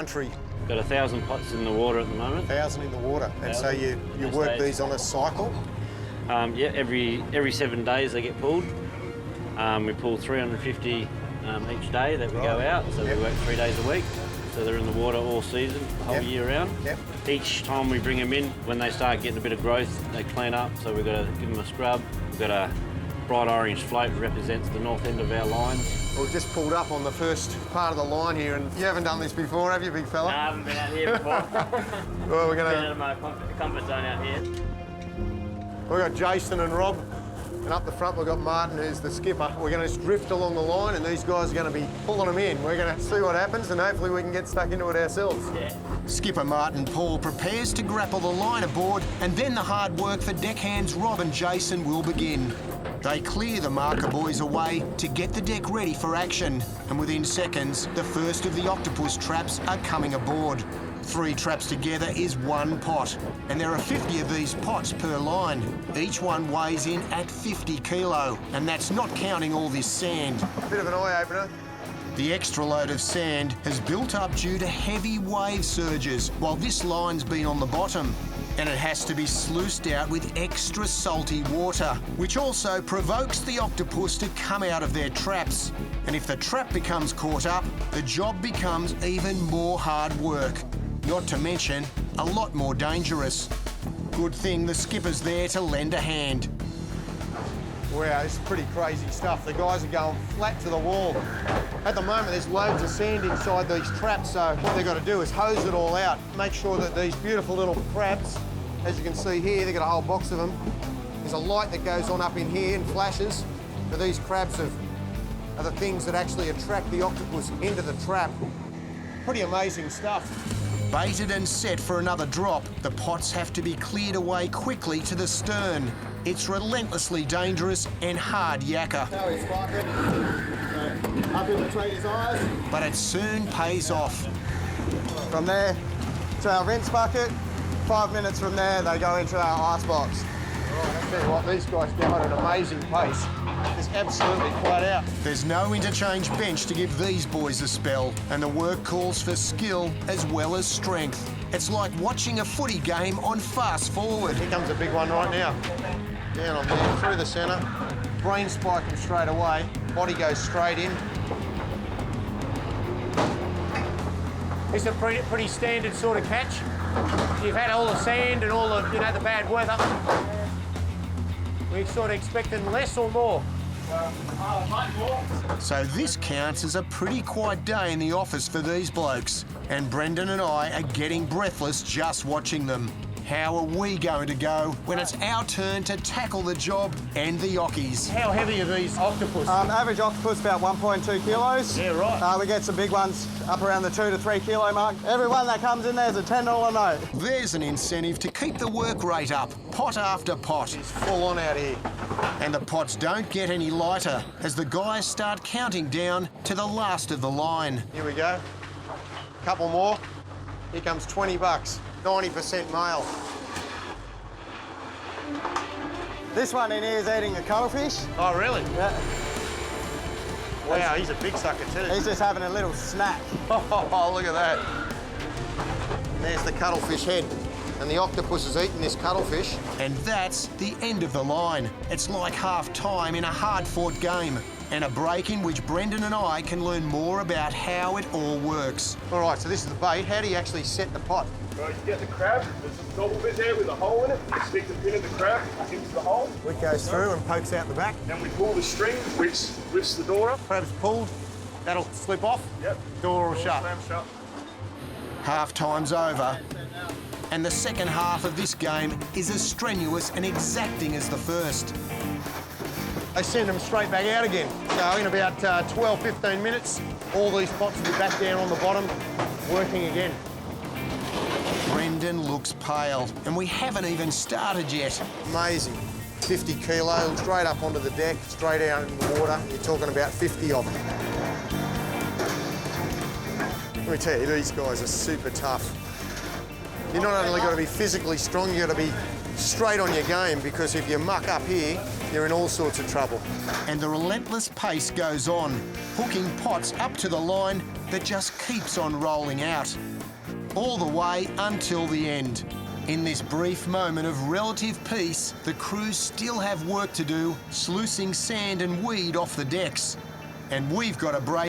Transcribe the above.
country. Got 1,000 pots in the water at the moment. 1,000 in the water. And so you work these on a cycle? Yeah, every 7 days they get pulled. We pull 350 each day that we go out, so we work 3 days a week. So they're in the water all season, the whole year round. Each time we bring them in, when they start getting a bit of growth, they clean up, so we've got to give them a scrub. We've got a bright orange float that represents the north end of our lines. We've just pulled up on the first part of the line here, and you haven't done this before, have you, big fella? No, I haven't been out here before. Well, we're going been out of my comfort zone out here. We've got Jason and Rob, and up the front we've got Martin, who's the skipper. We're going to just drift along the line, and these guys are going to be pulling them in. We're going to see what happens, and hopefully we can get stuck into it ourselves. Yeah. Skipper Martin Paull prepares to grapple the line aboard, and then the hard work for Deckhands Rob and Jason will begin. They clear the marker buoys away to get the deck ready for action, and within seconds, the first of the octopus traps are coming aboard. 3 traps together is 1 pot, and there are 50 of these pots per line. Each one weighs in at 50 kilo, and that's not counting all this sand. Bit of an eye-opener. The extra load of sand has built up due to heavy wave surges while this line's been on the bottom, and it has to be sluiced out with extra salty water, which also provokes the octopus to come out of their traps. And if the trap becomes caught up, the job becomes even more hard work, not to mention a lot more dangerous. Good thing the skipper's there to lend a hand. Wow, this is pretty crazy stuff. The guys are going flat to the wall. At the moment, there's loads of sand inside these traps, so what they've got to do is hose it all out. Make sure that these beautiful little crabs, as you can see here, they've got a whole box of them. There's a light that goes on up in here and flashes, but these crabs are the things that actually attract the octopus into the trap. Pretty amazing stuff. Baited and set for another drop, the pots have to be cleared away quickly to the stern. It's relentlessly dangerous and hard yakka. Up in between his eyes. But it soon pays off. From there to our rinse bucket. 5 minutes from there, they go into our ice box. I tell you what, these guys go at an amazing pace. It's absolutely flat out. There's no interchange bench to give these boys a spell, and the work calls for skill as well as strength. It's like watching a footy game on fast forward. Here comes a big one right now. Down on there, through the centre. Brain spike him straight away. Body goes straight in. It's a pretty standard sort of catch. You've had all the sand and all the, the bad weather. We're sort of expecting less or more. So this counts as a pretty quiet day in the office for these blokes. And Brendan and I are getting breathless just watching them. How are we going to go when it's our turn to tackle the job and the ockies? How heavy are these octopus? Average octopus about 1.2 kilos. Yeah, right. We get some big ones up around the 2 to 3 kilo mark. Every one that comes in there is a $10 note. There's an incentive to keep the work rate up, pot after pot. It's full on out here. And the pots don't get any lighter as the guys start counting down to the last of the line. Here we go. Couple more. Here comes 20 bucks. 90% male. This one in here is eating a cuttlefish. Oh, really? Yeah. Wow, he's a big sucker too. He's just having a little snack. Oh, look at that. And there's the cuttlefish head. And the octopus is eating this cuttlefish. And that's the end of the line. It's like half-time in a hard-fought game, and a break in which Brendan and I can learn more about how it all works. All right, so this is the bait. How do you actually set the pot? Right, you get the crab, there's a double bit there with a hole in it. You stick the pin of the crab into the hole. It goes through and pokes out the back. Then we pull the string, which lifts the door up. Crab's pulled. That'll slip off. Yep. Door will shut. Slam shut. Half-time's over, and the second half of this game is as strenuous and exacting as the first. They send them straight back out again. So in about 12, 15 minutes, all these pots will be back down on the bottom, working again. Brendan looks pale, and we haven't even started yet. Amazing. 50 kilo, straight up onto the deck, straight out in the water. You're talking about 50 of them. Let me tell you, these guys are super tough. You're not only got to be physically strong, you've got to be straight on your game, because if you muck up here, you're in all sorts of trouble. And the relentless pace goes on, hooking pots up to the line that just keeps on rolling out. All the way until the end. In this brief moment of relative peace, the crews still have work to do, sluicing sand and weed off the decks. And we've got a break.